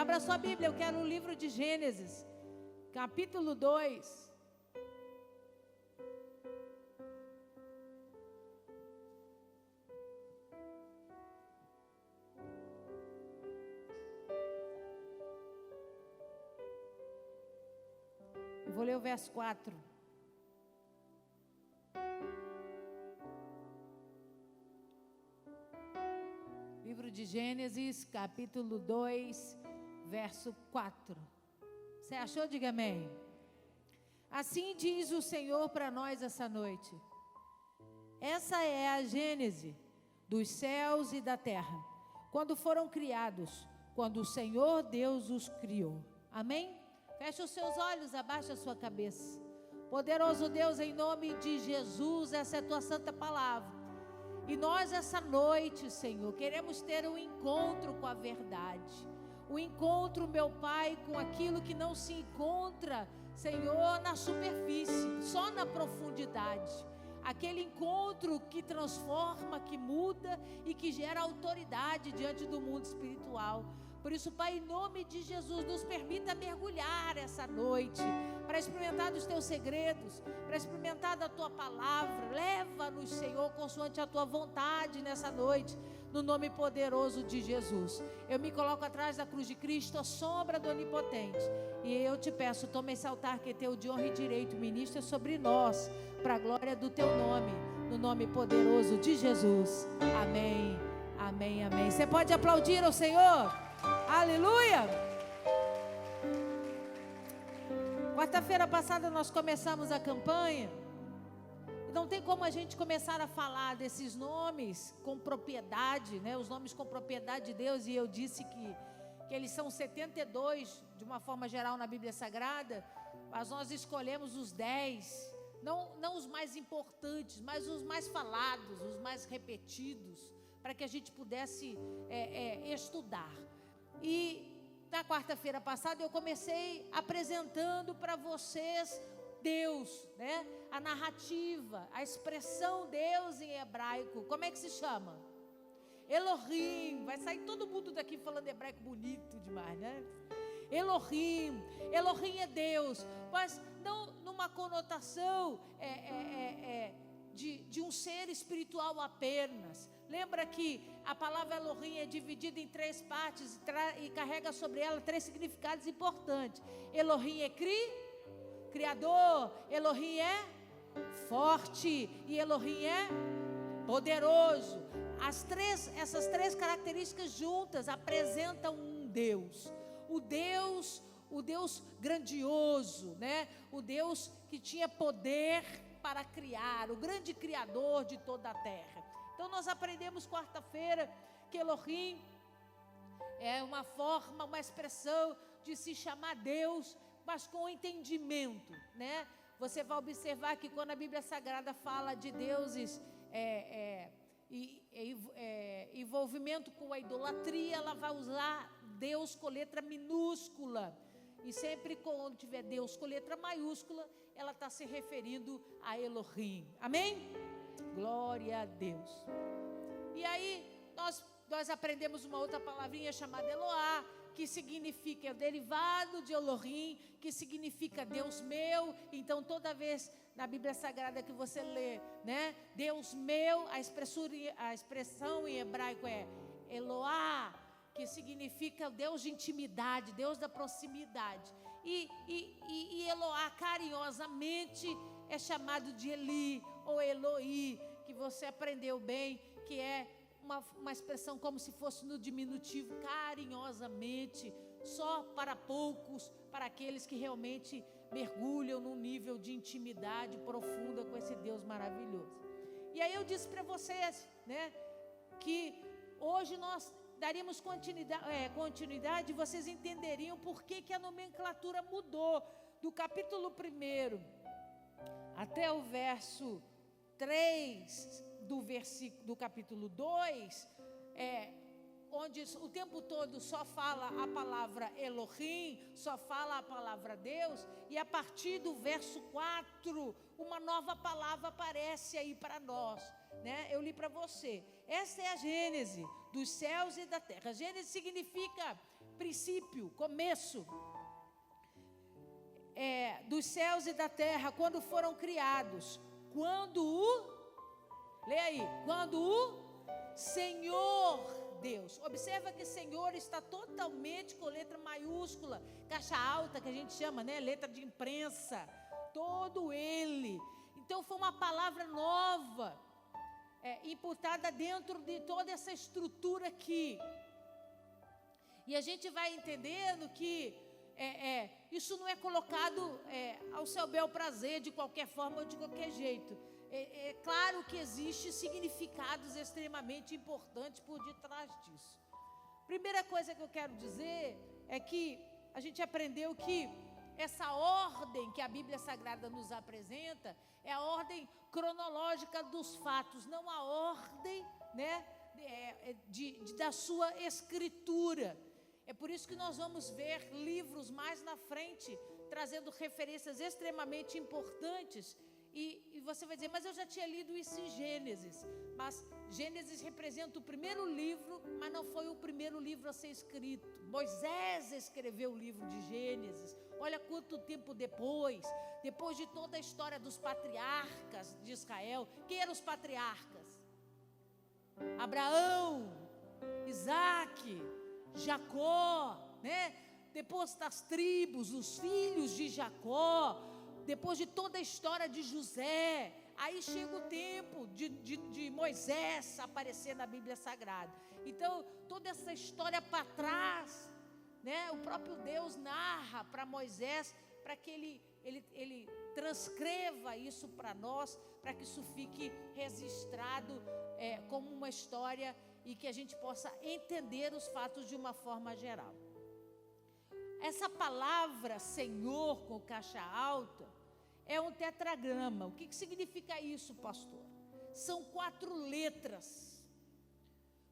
Abra sua Bíblia, eu quero o livro de Gênesis, capítulo 2. Eu vou ler o verso 4. Livro de Gênesis, capítulo 2, verso 4. Você achou? Diga amém. Assim diz o Senhor para nós essa noite. Essa é a gênese dos céus e da terra, quando foram criados, quando o Senhor Deus os criou. Amém? Feche os seus olhos, abaixa a sua cabeça. Poderoso Deus, em nome de Jesus, essa é a tua santa palavra. E nós essa noite, Senhor, queremos ter um encontro com a verdade. Um encontro, meu Pai, com aquilo que não se encontra, Senhor, na superfície, só na profundidade. Aquele encontro que transforma, que muda e que gera autoridade diante do mundo espiritual. Por isso, Pai, em nome de Jesus, nos permita mergulhar essa noite, para experimentar dos teus segredos, para experimentar da tua palavra. Leva-nos, Senhor, consoante a tua vontade nessa noite, no nome poderoso de Jesus. Eu me coloco atrás da cruz de Cristo, a sombra do Onipotente, e eu te peço, toma esse altar que é teu de honra e direito, ministra sobre nós, para a glória do teu nome, no nome poderoso de Jesus. Amém, amém, amém. Você pode aplaudir ao Senhor? Aleluia! Quarta-feira passada nós começamos a campanha. E não tem como a gente começar a falar desses nomes com propriedade, né? Os nomes com propriedade de Deus. E eu disse que eles são 72 de uma forma geral na Bíblia Sagrada. Mas nós escolhemos os 10. Não os mais importantes, mas os mais falados, os mais repetidos, para que a gente pudesse estudar. E na quarta-feira passada eu comecei apresentando para vocês Deus, né? A narrativa, a expressão Deus em hebraico. Como é que se chama? Elohim. Vai sair todo mundo daqui falando hebraico bonito demais, né? Elohim. Elohim é Deus, mas não numa conotação de um ser espiritual apenas. Lembra que a palavra Elohim é dividida em 3 partes e carrega sobre ela 3 significados importantes. Elohim é criador, Elohim é forte e Elohim é poderoso. Essas três características juntas apresentam um Deus. O Deus grandioso, né? O Deus que tinha poder para criar, o grande criador de toda a terra. Então nós aprendemos quarta-feira que Elohim é uma forma, uma expressão de se chamar Deus, mas com entendimento, né? Você vai observar que quando a Bíblia Sagrada fala de deuses, envolvimento com a idolatria, ela vai usar Deus com letra minúscula. E sempre quando tiver Deus com letra maiúscula, ela está se referindo a Elohim. Amém? Glória a Deus. E aí nós aprendemos uma outra palavrinha chamada Eloá, que significa, é o derivado de Elohim, que significa Deus meu. Então toda vez na Bíblia Sagrada que você lê, né, Deus meu, a expressão em hebraico é Eloá, que significa Deus de intimidade, Deus da proximidade. E Eloá carinhosamente é chamado de Eli ou Eloi, que você aprendeu bem, que é uma expressão como se fosse no diminutivo, carinhosamente, só para poucos, para aqueles que realmente mergulham num nível de intimidade profunda com esse Deus maravilhoso. E aí eu disse para vocês, né, que hoje nós daríamos continuidade, vocês entenderiam por que a nomenclatura mudou do capítulo 1 até o verso 3 do capítulo 2, onde o tempo todo só fala a palavra Elohim, só fala a palavra Deus, e a partir do verso 4, uma nova palavra aparece aí para nós, né? Eu li para você. Essa é a gênese dos céus e da terra. Gênese significa princípio, começo dos céus e da terra, quando foram criados, leia aí, quando o Senhor Deus, observa que Senhor está totalmente com letra maiúscula, caixa alta que a gente chama, né, letra de imprensa, todo ele. Então foi uma palavra nova, imputada dentro de toda essa estrutura aqui. E a gente vai entendendo que isso não é colocado ao seu bel prazer, de qualquer forma ou de qualquer jeito. É claro que existem significados extremamente importantes por detrás disso. Primeira coisa que eu quero dizer é que a gente aprendeu que essa ordem que a Bíblia Sagrada nos apresenta é a ordem cronológica dos fatos, não a ordem, né, da sua escritura. É por isso que nós vamos ver livros mais na frente, trazendo referências extremamente importantes. E você vai dizer, mas eu já tinha lido isso em Gênesis. Mas Gênesis representa o primeiro livro, mas não foi o primeiro livro a ser escrito. Moisés escreveu o livro de Gênesis. Olha quanto tempo depois de toda a história dos patriarcas de Israel. Quem eram os patriarcas? Abraão, Isaac, Jacó, né? Depois das tribos, os filhos de Jacó. Depois de toda a história de José, aí chega o tempo de Moisés aparecer na Bíblia Sagrada. Então, toda essa história para trás, né, o próprio Deus narra para Moisés, para que ele transcreva isso para nós, para que isso fique registrado como uma história e que a gente possa entender os fatos de uma forma geral. Essa palavra Senhor com caixa alta é um tetragrama. O que significa isso, pastor? São 4 letras.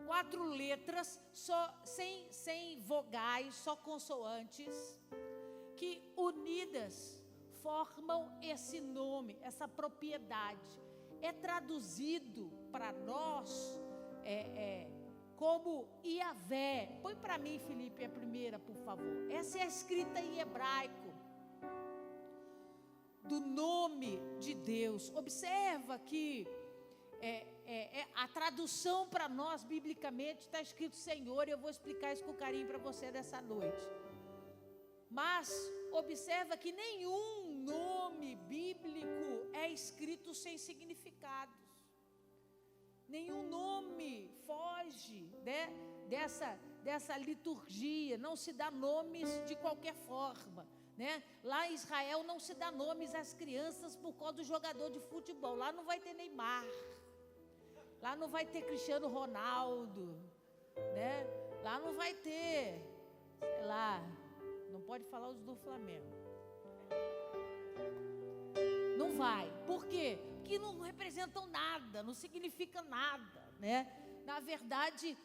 4 letras, só, sem vogais, só consoantes, que unidas formam esse nome, essa propriedade. É traduzido para nós como Iavé. Põe para mim, Felipe, a primeira, por favor. Essa é a escrita em hebraico do nome de Deus. Observa que a tradução para nós, biblicamente, está escrito Senhor, e eu vou explicar isso com carinho para você dessa noite. Mas, observa que nenhum nome bíblico é escrito sem significados. Nenhum nome foge, né, dessa liturgia. Não se dá nomes de qualquer forma, né? Lá em Israel não se dá nomes às crianças por causa do jogador de futebol. Lá não vai ter Neymar, lá não vai ter Cristiano Ronaldo, né? Lá não vai ter, sei lá, não pode falar os do Flamengo. Não vai. Por quê? Porque não representam nada, não significa nada, né? Na verdade,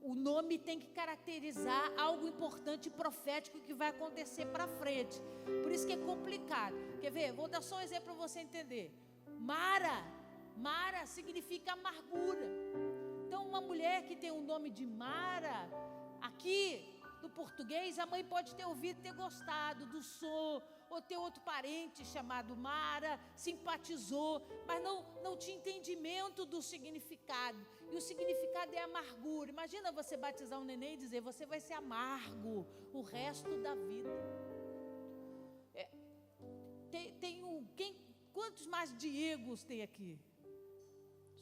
o nome tem que caracterizar algo importante e profético que vai acontecer para frente. Por isso que é complicado. Quer ver? Vou dar só um exemplo para você entender. Mara significa amargura. Então, uma mulher que tem o nome de Mara, aqui no português, a mãe pode ter ouvido, ter gostado do som, ou ter outro parente chamado Mara, simpatizou, mas não tinha entendimento do significado. E o significado é amargura. Imagina você batizar um neném e dizer, você vai ser amargo o resto da vida. Quantos mais Diegos tem aqui?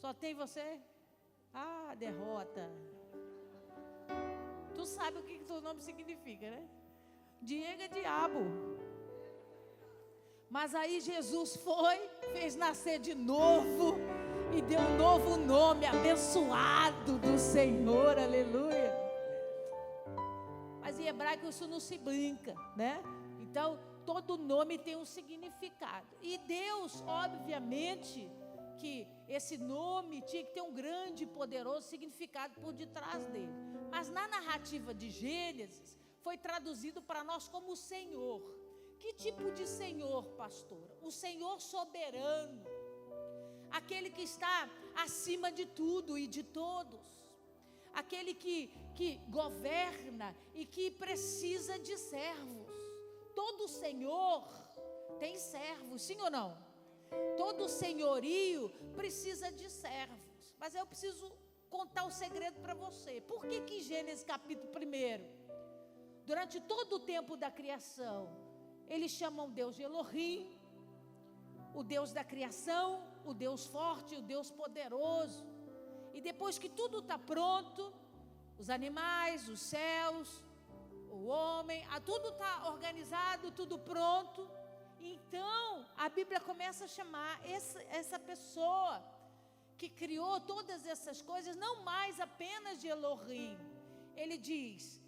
Só tem você? Ah, derrota. Tu sabe o que teu nome significa, né? Diego é diabo. Mas aí Jesus fez nascer de novo e deu um novo nome, abençoado do Senhor, aleluia. Mas em hebraico isso não se brinca, né? Então, todo nome tem um significado. E Deus, obviamente, que esse nome tinha que ter um grande e poderoso significado por detrás dele. Mas na narrativa de Gênesis, foi traduzido para nós como Senhor. Que tipo de Senhor, pastora? O Senhor soberano, aquele que está acima de tudo e de todos, aquele que governa e que precisa de servos. Todo senhor tem servos, sim ou não? Todo senhorio precisa de servos. Mas eu preciso contar o segredo para você. Por que Gênesis capítulo 1, durante todo o tempo da criação, eles chamam Deus de Elohim, o Deus da criação, o Deus forte, o Deus poderoso. E depois que tudo está pronto, os animais, os céus, o homem, tudo está organizado, tudo pronto. Então, a Bíblia começa a chamar essa pessoa que criou todas essas coisas, não mais apenas de Elohim. Ele diz,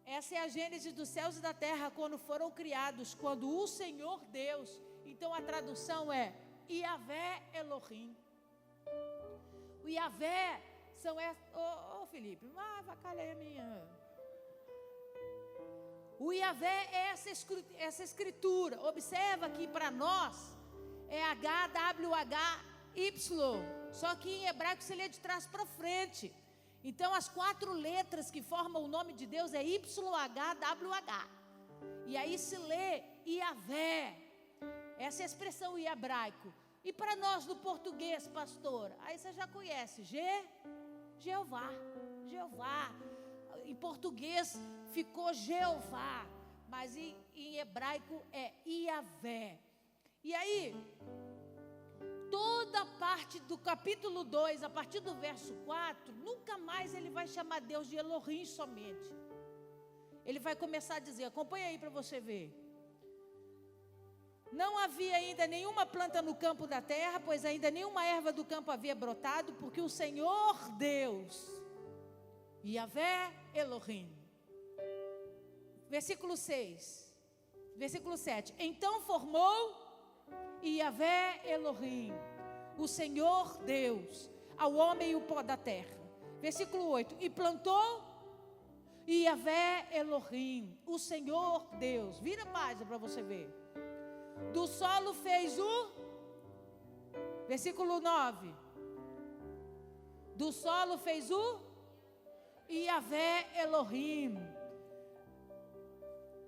essa é a gênese dos céus e da terra, quando foram criados, quando o Senhor Deus, então a tradução é Yavé Elohim. O Yavé são Felipe, vacalha aí a minha. O Yavé é essa escritura. Observa que para nós é HWHY, só que em hebraico se lê de trás para frente. Então as 4 letras que formam o nome de Deus é YHWH. E aí se lê Yavé. Essa é a expressão em hebraico. E para nós no português, pastor, aí você já conhece, Jeová. Em português ficou Jeová, mas em hebraico é Yavé. E aí, toda a parte do capítulo 2, a partir do verso 4, nunca mais ele vai chamar Deus de Elohim somente. Ele vai começar a dizer, acompanha aí para você ver. Não havia ainda nenhuma planta no campo da terra, pois ainda nenhuma erva do campo havia brotado, porque o Senhor Deus, Yavé Elohim. Versículo 7. Então formou Yavé Elohim, o Senhor Deus, ao homem e o pó da terra. Versículo 8. E plantou Yavé Elohim, o Senhor Deus. Vira a página para você ver. Do solo fez versículo 9. Do solo fez Yavé Elohim.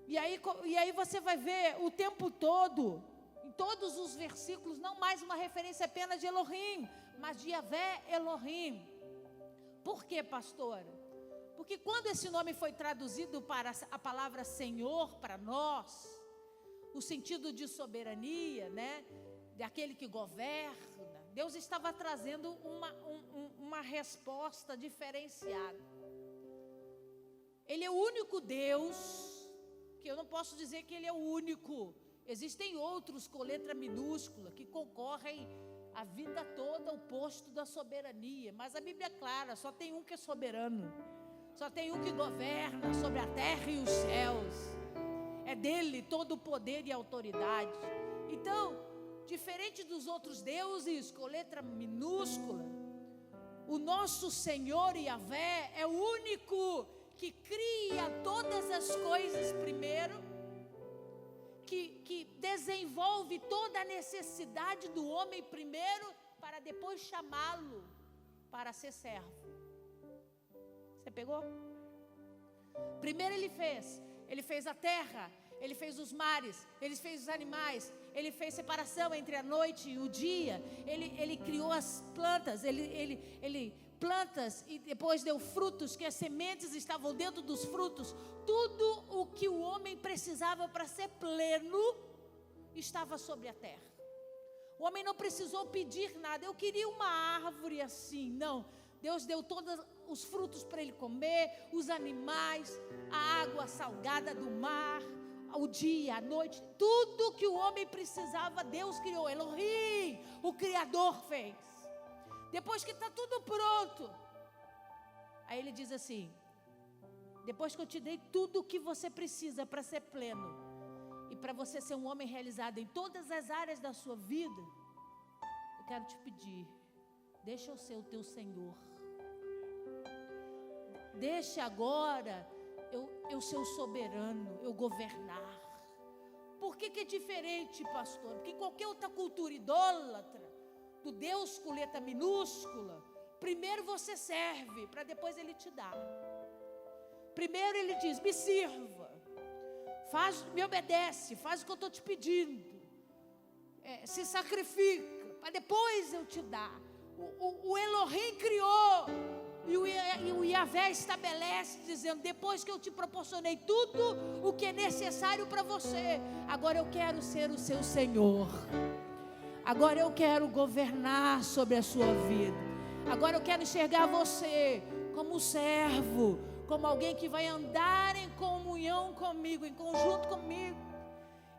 E aí você vai ver o tempo todo, em todos os versículos, não mais uma referência apenas de Elohim, mas de Yavé Elohim. Por quê, pastora? Porque quando esse nome foi traduzido para a palavra Senhor para nós, o sentido de soberania, né, daquele que governa, Deus estava trazendo uma resposta diferenciada. Ele é o único Deus, que eu não posso dizer que ele é o único. Existem outros com letra minúscula que concorrem a vida toda ao posto da soberania. Mas a Bíblia é clara, só tem um que é soberano. Só tem um que governa sobre a terra e os céus. É dele todo o poder e autoridade. Então, diferente dos outros deuses com letra minúscula, o nosso Senhor Yavé é o único que cria todas as coisas primeiro, que desenvolve toda a necessidade do homem primeiro, para depois chamá-lo para ser servo. Você pegou? Primeiro ele fez a terra, ele fez os mares, ele fez os animais, ele fez separação entre a noite e o dia, ele criou as plantas, ele plantas e depois deu frutos, que as sementes estavam dentro dos frutos. Tudo o que o homem precisava para ser pleno estava sobre a terra. O homem não precisou pedir nada. Eu queria uma árvore assim, não. Deus deu todos os frutos para ele comer, os animais, a água salgada do mar, o dia, a noite, tudo que o homem precisava, Deus criou. Elohim, o Criador, fez. Depois que está tudo pronto, aí ele diz assim: depois que eu te dei tudo o que você precisa para ser pleno e para você ser um homem realizado em todas as áreas da sua vida, eu quero te pedir, deixa eu ser o teu Senhor. Deixa agora eu ser o soberano, eu governar. Por que é diferente, pastor? Porque em qualquer outra cultura idólatra, do Deus com letra minúscula, Primeiro você serve, para depois Ele te dar. Primeiro Ele diz: me sirva, me obedece, faz o que eu estou te pedindo, se sacrifica, para depois eu te dar. O Elohim criou, e o Yahvé estabelece, dizendo: depois que eu te proporcionei tudo o que é necessário para você, agora eu quero ser o seu Senhor. Agora eu quero governar sobre a sua vida. Agora eu quero enxergar você como servo, como alguém que vai andar em comunhão comigo, em conjunto comigo.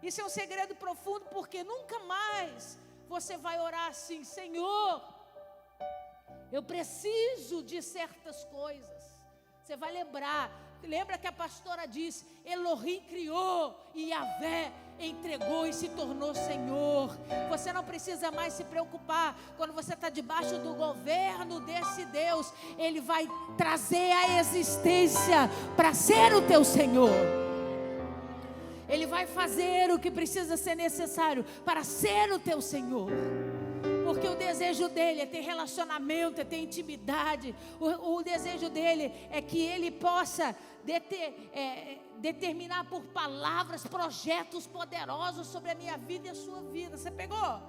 Isso é um segredo profundo, porque nunca mais você vai orar assim: Senhor, eu preciso de certas coisas. Você vai lembra que a pastora disse: Elohim criou e Yahvé entregou e se tornou Senhor. Você não precisa mais se preocupar. Quando você está debaixo do governo desse Deus, Ele vai trazer a existência para ser o teu Senhor. Ele vai fazer o que precisa ser necessário para ser o teu Senhor. Porque o desejo dele é ter relacionamento, é ter intimidade. O desejo dele é que ele possa determinar por palavras, projetos poderosos sobre a minha vida e a sua vida. Você pegou?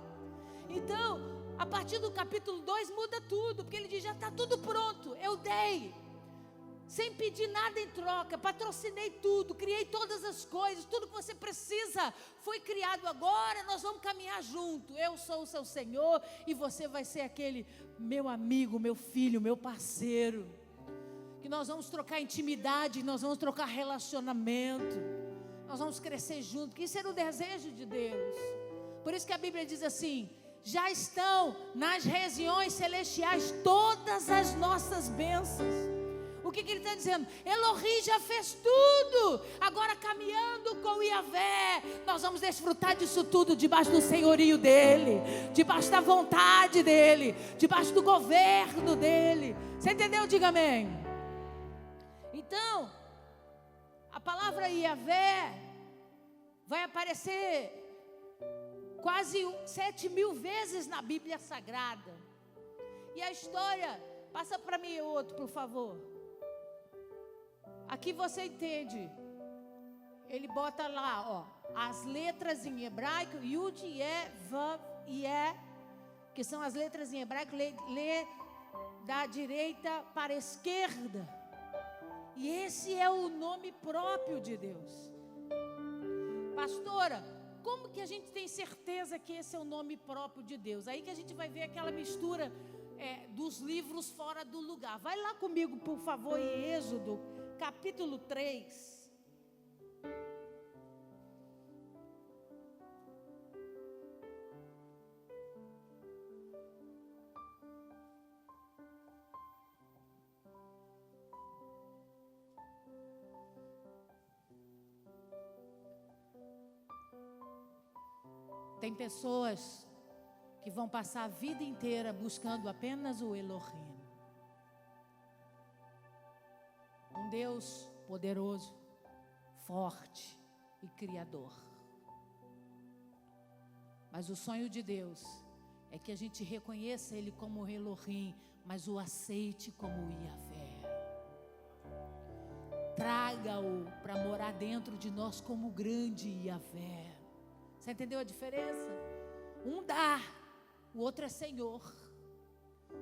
Então, a partir do capítulo 2 muda tudo, porque ele diz: já está tudo pronto, eu dei, sem pedir nada em troca, patrocinei tudo, criei todas as coisas, tudo que você precisa foi criado. Agora nós vamos caminhar junto. Eu sou o seu Senhor e você vai ser aquele meu amigo, meu filho, meu parceiro, que nós vamos trocar intimidade, nós vamos trocar relacionamento, nós vamos crescer junto, que isso era o desejo de Deus. Por isso que a Bíblia diz assim: já estão nas regiões celestiais todas as nossas bênçãos. O que ele está dizendo? Elohim já fez tudo. Agora, caminhando com o Yahvé, nós vamos desfrutar disso tudo debaixo do senhorio dele, debaixo da vontade dele, debaixo do governo dele. Você entendeu? Diga amém. Então, a palavra Yahvé vai aparecer quase 7.000 vezes na Bíblia Sagrada. E a história, passa para mim outro, por favor. Aqui você entende. Ele bota lá, ó, as letras em hebraico, Yud, Yeh, Vav, Yeh, que são as letras em hebraico, lê da direita para a esquerda. E esse é o nome próprio de Deus. Pastora, como que a gente tem certeza que esse é o nome próprio de Deus? Aí que a gente vai ver aquela mistura dos livros fora do lugar. Vai lá comigo, por favor, em Êxodo, capítulo 3. Tem pessoas que vão passar a vida inteira buscando apenas o Elohim. Um Deus poderoso, forte e criador. Mas o sonho de Deus é que a gente reconheça Ele como Elohim, mas o aceite como Yahvé. Traga-o para morar dentro de nós como grande Yahvé. Você entendeu a diferença? Um dá, o outro é Senhor.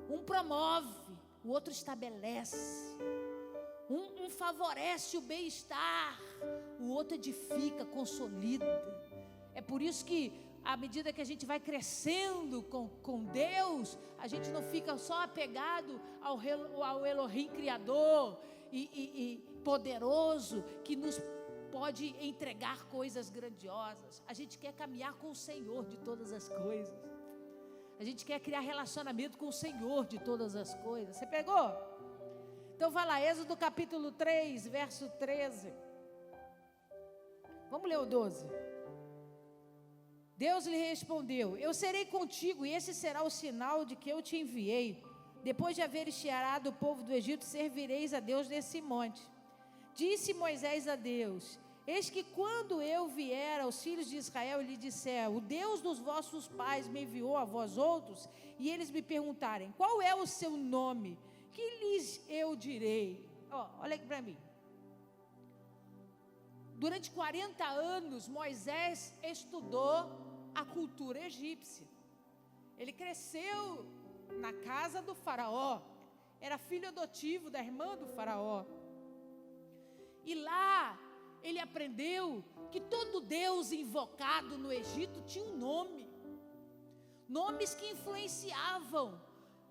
Um promove, o outro estabelece. Um favorece o bem-estar, o outro edifica, consolida. É por isso que, à medida que a gente vai crescendo com Deus, a gente não fica só apegado ao Elohim Criador e poderoso, que nos pode entregar coisas grandiosas. A gente quer caminhar com o Senhor de todas as coisas. A gente quer criar relacionamento com o Senhor de todas as coisas. Você pegou? Então vai lá, Êxodo capítulo 3, verso 13. Vamos ler o 12. Deus lhe respondeu: eu serei contigo, e esse será o sinal de que eu te enviei. Depois de haveres tirado o povo do Egito, servireis a Deus nesse monte. Disse Moisés a Deus: Eis que quando eu vier aos filhos de Israel e lhe disser, o Deus dos vossos pais me enviou a vós outros, e eles me perguntarem, qual é o seu nome? Que lhes eu direi? Olha aqui para mim. Durante 40 anos, Moisés estudou a cultura egípcia. Ele cresceu na casa do faraó. Era filho adotivo da irmã do faraó. E lá, ele aprendeu que todo Deus invocado no Egito tinha um nome. Nomes que influenciavam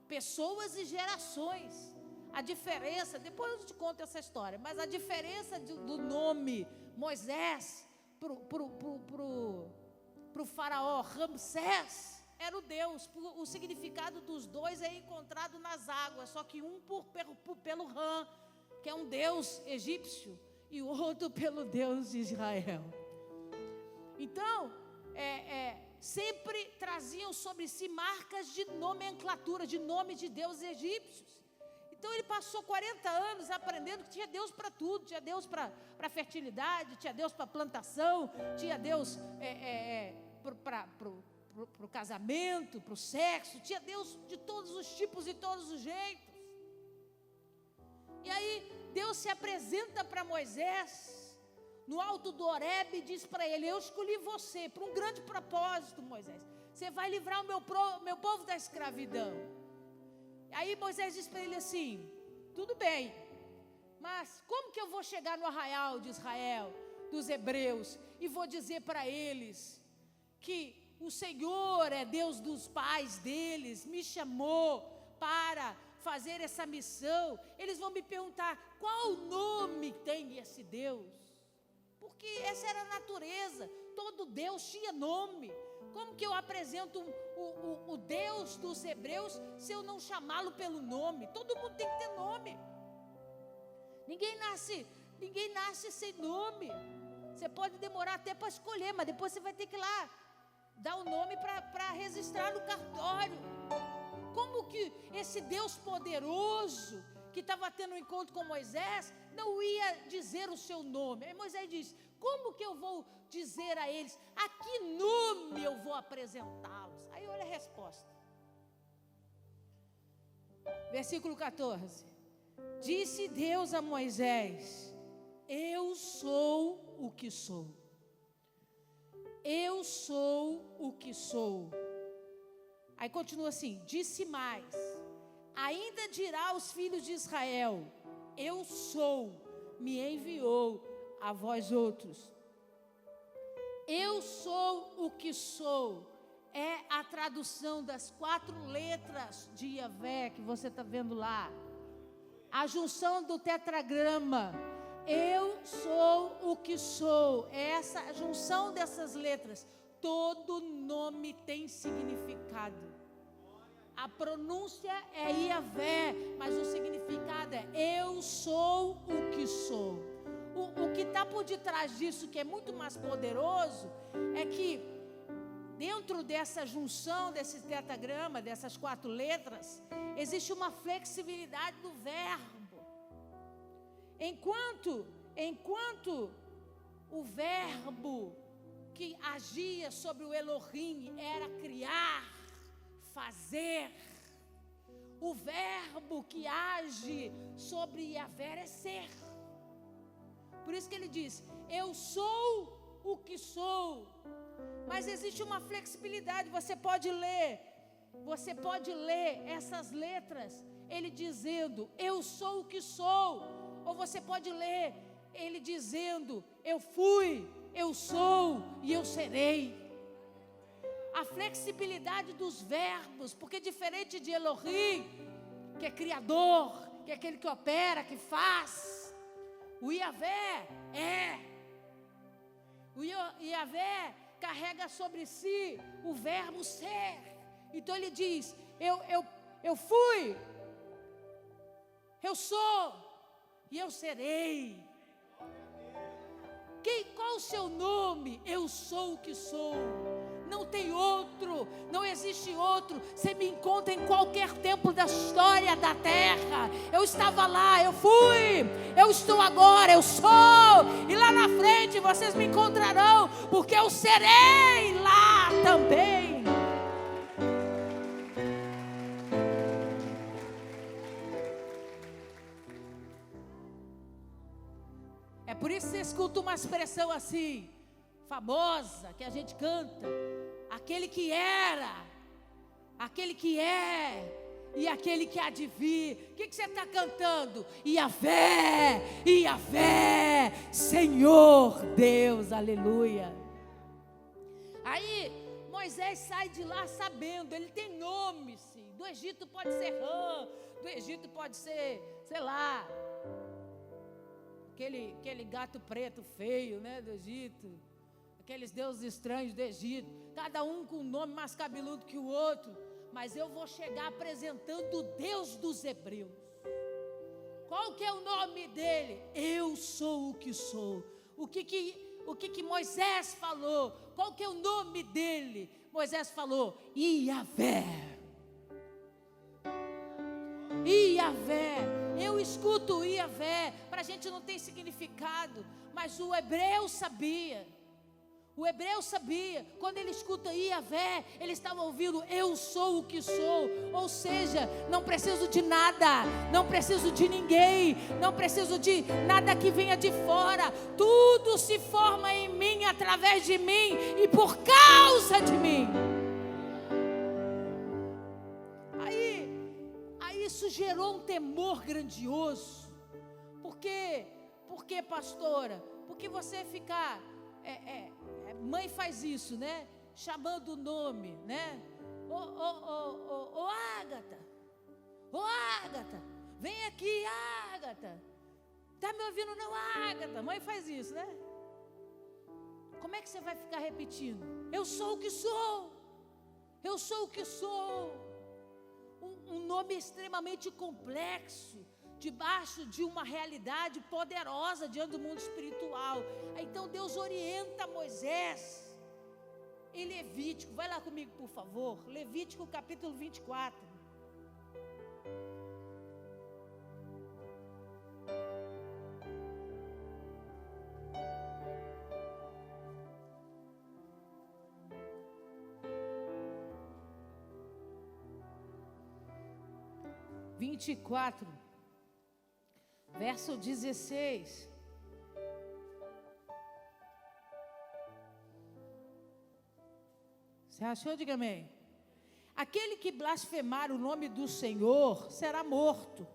pessoas e gerações. A diferença, depois eu te conto essa história, mas a diferença do nome Moisés para o faraó Ramsés era o Deus. O significado dos dois é encontrado nas águas, só que um pelo Ram, que é um deus egípcio, e o outro pelo Deus de Israel. Então, sempre traziam sobre si marcas de nomenclatura, de nome de deuses egípcios. Então ele passou 40 anos aprendendo que tinha Deus para tudo. Tinha Deus para fertilidade, tinha Deus para plantação, tinha Deus para o casamento, para o sexo, tinha Deus de todos os tipos e todos os jeitos. E aí Deus se apresenta para Moisés no alto do Horebe e diz para ele, eu escolhi você para um grande propósito, Moisés. Você vai livrar o meu povo da escravidão. Aí Moisés diz para ele assim, tudo bem, mas como que eu vou chegar no arraial de Israel, dos hebreus, e vou dizer para eles que o Senhor é Deus dos pais deles, me chamou para fazer essa missão? Eles vão me perguntar, qual nome tem esse Deus? Porque essa era a natureza, todo Deus tinha nome. Como que eu apresento o Deus dos hebreus se eu não chamá-lo pelo nome? Todo mundo tem que ter nome. Ninguém nasce sem nome. Você pode demorar até para escolher, mas depois você vai ter que ir lá dar o nome para registrar no cartório. Como que esse Deus poderoso que estava tendo um encontro com Moisés não ia dizer o seu nome? Aí Moisés diz, como que eu vou dizer a eles, a que nome eu vou apresentá-los? Aí olha a resposta. Versículo 14. Disse Deus a Moisés, eu sou o que sou. Eu sou o que sou. Aí continua assim, disse mais, ainda dirá aos filhos de Israel, eu sou, me enviou a vós outros. Eu sou o que sou, é a tradução das 4 letras de Yahvé, que você está vendo lá. A junção do tetragrama, eu sou o que sou, é essa junção dessas letras. Todo nome tem significado. A pronúncia é Yahvé, mas o significado é eu sou o que sou. O que está por detrás disso, que é muito mais poderoso, é que dentro dessa junção, desse tetragrama, dessas 4 letras, existe uma flexibilidade do verbo. Enquanto o verbo que agia sobre o Elohim era criar, fazer, o verbo que age sobre Yahvé é ser. Por isso que ele diz, eu sou o que sou. Mas existe uma flexibilidade, você pode ler essas letras, ele dizendo, eu sou o que sou. Ou você pode ler ele dizendo, eu fui, eu sou e eu serei. A flexibilidade dos verbos, porque diferente de Elohim, que é criador, que é aquele que opera, que faz, o Yahvé o Yahvé carrega sobre si o verbo ser. Então ele diz, eu fui, eu sou e eu serei. Qual o seu nome? Eu sou o que sou. não tem outro, não existe outro. Você me encontra em qualquer tempo da história da terra. Eu estava lá, eu fui, eu estou agora, eu sou, e lá na frente vocês me encontrarão, porque eu serei lá também. É por isso que você escuta uma expressão assim, famosa, que a gente canta: aquele que era, aquele que é e aquele que há de vir. O que você está cantando? Yahvé, Yahvé, Senhor Deus, aleluia. Aí Moisés sai de lá sabendo, ele tem nome, sim. Do Egito pode ser Rã, do Egito pode ser, sei lá, aquele gato preto feio, né, do Egito, aqueles deuses estranhos do Egito, cada um com um nome mais cabeludo que o outro, mas eu vou chegar apresentando o Deus dos hebreus. Qual que é o nome dele? Eu sou o que sou. O que Moisés falou? Qual que é o nome dele? Moisés falou: Yahvé. Yahvé. Eu escuto Yahvé, para a gente não tem significado, mas o hebreu sabia. O hebreu sabia, quando ele escuta Yahvé, ele estava ouvindo: eu sou o que sou. Ou seja, não preciso de nada, não preciso de ninguém, não preciso de nada que venha de fora. Tudo se forma em mim, através de mim e por causa de mim. Aí isso gerou um temor grandioso. Por quê? Por quê, pastora? Porque você ficar... mãe faz isso, né? Chamando o nome, né? Ô Ágata, ô Ágata, vem aqui, Ágata. Tá me ouvindo não, Ágata? Mãe faz isso, né? Como é que você vai ficar repetindo? Eu sou o que sou. Eu sou o que sou. Um nome extremamente complexo, debaixo de uma realidade poderosa diante do mundo espiritual. Então Deus orienta Moisés em Levítico. Vai lá comigo, por favor. Levítico capítulo 24. Verso 16. Você achou? Diga amém. Aquele que blasfemar o nome do Senhor será morto.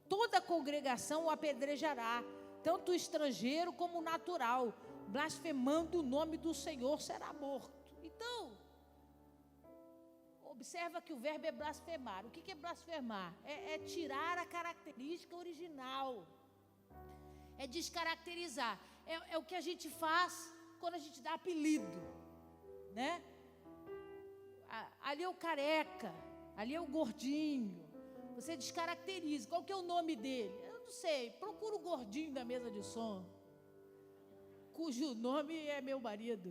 Toda a congregação o apedrejará, tanto o estrangeiro como o natural. Blasfemando o nome do Senhor será morto. Então, observa que o verbo é blasfemar. O que é blasfemar? É tirar a característica original. É descaracterizar. É o que a gente faz quando a gente dá apelido, né? Ali é o careca, ali é o gordinho. Você descaracteriza. Qual que é o nome dele? Eu não sei. Procura o gordinho da mesa de som, cujo nome é meu marido.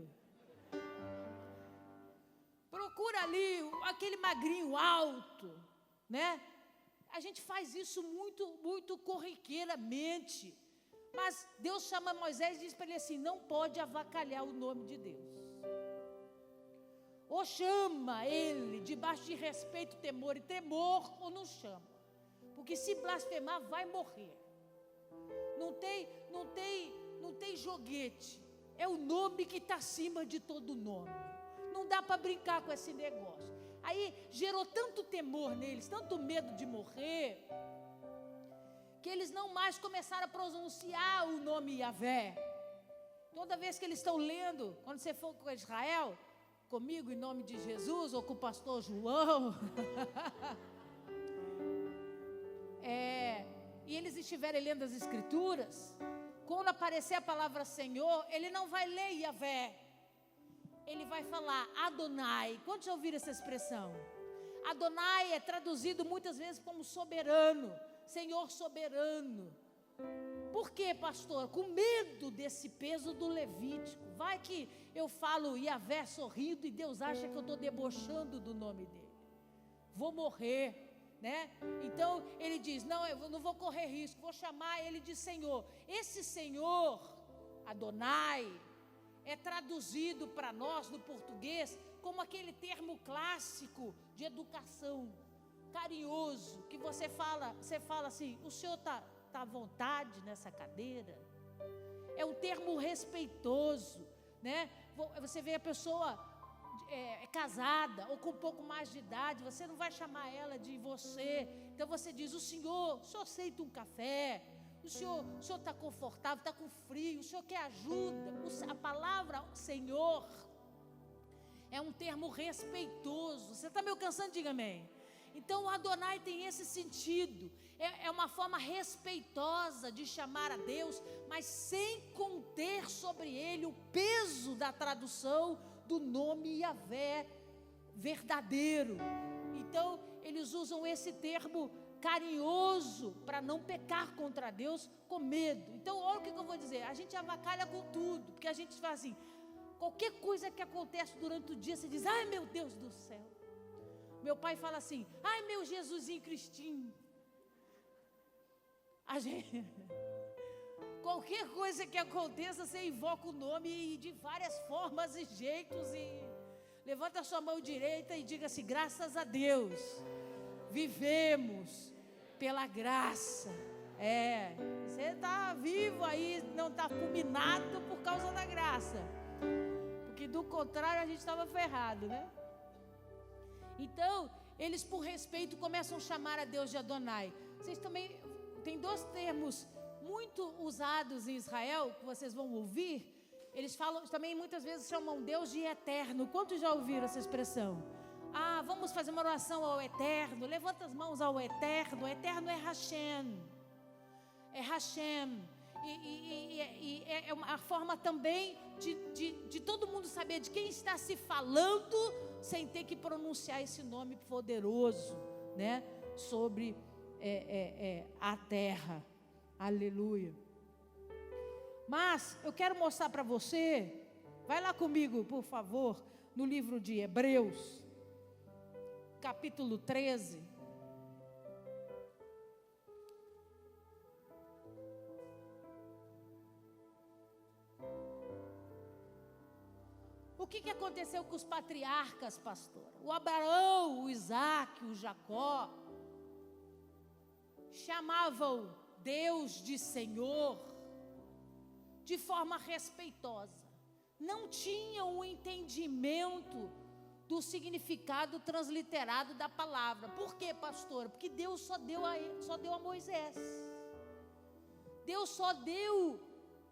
Procura ali aquele magrinho alto, né? A gente faz isso muito, muito corriqueiramente. Mas Deus chama Moisés e diz para ele assim: não pode avacalhar o nome de Deus. Ou chama ele debaixo de respeito, temor e tremor, ou não chama. Porque se blasfemar, vai morrer. Não tem joguete. É o nome que está acima de todo nome. Não dá para brincar com esse negócio. Aí gerou tanto temor neles, tanto medo de morrer, que eles não mais começaram a pronunciar o nome Yahvé. Toda vez que eles estão lendo, quando você for com Israel, comigo em nome de Jesus, ou com o pastor João, e eles estiverem lendo as escrituras, quando aparecer a palavra Senhor, ele não vai ler Yahvé, ele vai falar Adonai. Quantos já ouviram essa expressão? Adonai é traduzido muitas vezes como soberano, Senhor soberano. Por quê, pastor? Com medo desse peso do Levítico. Vai que eu falo Yahvé sorrindo e Deus acha que eu estou debochando do nome dele. Vou morrer, né? Então ele diz, não, eu não vou correr risco, vou chamar ele de Senhor. Esse Senhor, Adonai, é traduzido para nós no português como aquele termo clássico de educação, carinhoso, que você fala assim, o senhor está à vontade nessa cadeira? É um termo respeitoso, né? Você vê a pessoa casada ou com um pouco mais de idade, você não vai chamar ela de você, então você diz, o senhor aceita um café? O senhor está confortável, está com frio, o senhor quer ajuda? A palavra Senhor é um termo respeitoso. Você está me alcançando? Diga amém. Então o Adonai tem esse sentido, é uma forma respeitosa de chamar a Deus, mas sem conter sobre ele o peso da tradução do nome Yahvé verdadeiro. Então eles usam esse termo carinhoso para não pecar contra Deus com medo. Então olha o que eu vou dizer, a gente avacalha com tudo, porque a gente faz assim, qualquer coisa que acontece durante o dia, você diz, ai meu Deus do céu. Meu pai fala assim, ai meu Jesusinho Cristinho. A gente, qualquer coisa que aconteça, você invoca o nome de várias formas e jeitos, e levanta a sua mão direita e diga assim, graças a Deus, vivemos pela graça. Você está vivo aí, não está fulminado por causa da graça, porque do contrário a gente estava ferrado, né? Então, eles por respeito começam a chamar a Deus de Adonai. Vocês também, tem dois termos muito usados em Israel, que vocês vão ouvir. Eles falam, também muitas vezes chamam Deus de eterno. Quantos já ouviram essa expressão? Vamos fazer uma oração ao eterno, levanta as mãos ao eterno. O eterno é Hashem. É Hashem. E é uma forma também de todo mundo saber de quem está se falando, sem ter que pronunciar esse nome poderoso, né, sobre a terra. Aleluia. Mas eu quero mostrar para você, vai lá comigo, por favor, no livro de Hebreus, capítulo 13. O que aconteceu com os patriarcas, pastora? O Abraão, o Isaac, o Jacó chamavam Deus de Senhor de forma respeitosa. Não tinham o entendimento do significado transliterado da palavra. Por quê, pastora? Porque Deus só deu a Moisés. Deus só deu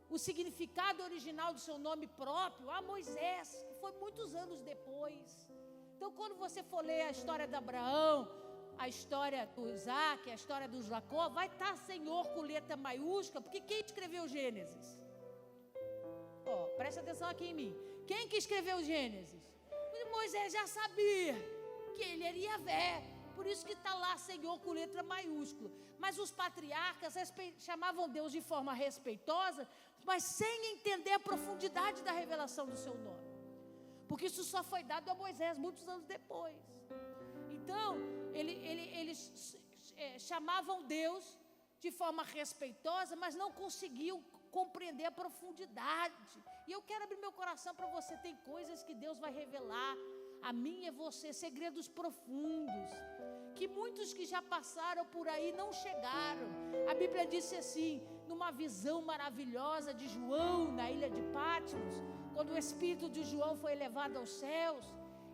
o significado original do seu nome próprio a Moisés, que foi muitos anos depois. Então, quando você for ler a história de Abraão, a história do Isaac, a história do Jacó, vai estar Senhor com letra maiúscula, porque quem escreveu Gênesis? Presta atenção aqui em mim. Quem que escreveu Gênesis? Moisés já sabia que ele era Yahvé, por isso que está lá Senhor com letra maiúscula. Mas os patriarcas chamavam Deus de forma respeitosa, mas sem entender a profundidade da revelação do seu nome, porque isso só foi dado a Moisés muitos anos depois. Então eles chamavam Deus de forma respeitosa, mas não conseguiam compreender a profundidade. E eu quero abrir meu coração para você. Tem coisas que Deus vai revelar a mim e a você, segredos profundos, que muitos que já passaram por aí não chegaram. A Bíblia disse assim, numa visão maravilhosa de João na ilha de Patmos, quando o espírito de João foi elevado aos céus,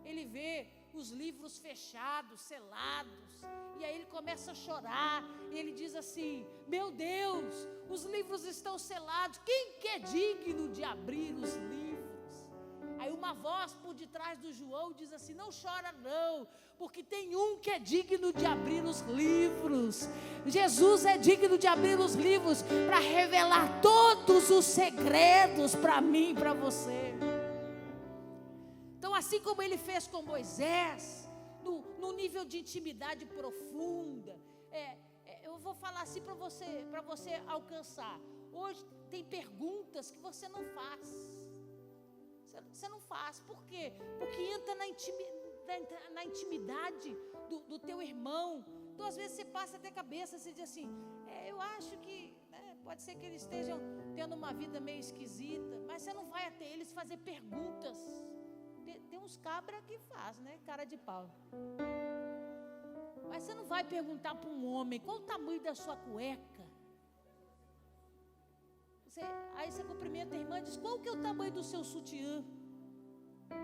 ele vê os livros fechados, selados, e aí ele começa a chorar, e ele diz assim, meu Deus, os livros estão selados, quem que é digno de abrir os livros? Aí uma voz por detrás do João diz assim, não chora não, porque tem um que é digno de abrir os livros. Jesus é digno de abrir os livros para revelar todos os segredos para mim e para você. Então, assim como ele fez com Moisés, no nível de intimidade profunda, eu vou falar assim para você alcançar. hoje tem perguntas que você não faz. Você não faz. Por quê? Porque entra na intimidade do teu irmão. Então, às vezes, você passa até a cabeça, você diz assim, eu acho que, pode ser que eles estejam tendo uma vida meio esquisita, mas você não vai até eles fazer perguntas. Tem uns cabras que faz, né? Cara de pau. Mas você não vai perguntar para um homem qual o tamanho da sua cueca. Aí você cumprimenta a irmã e diz, qual que é o tamanho do seu sutiã?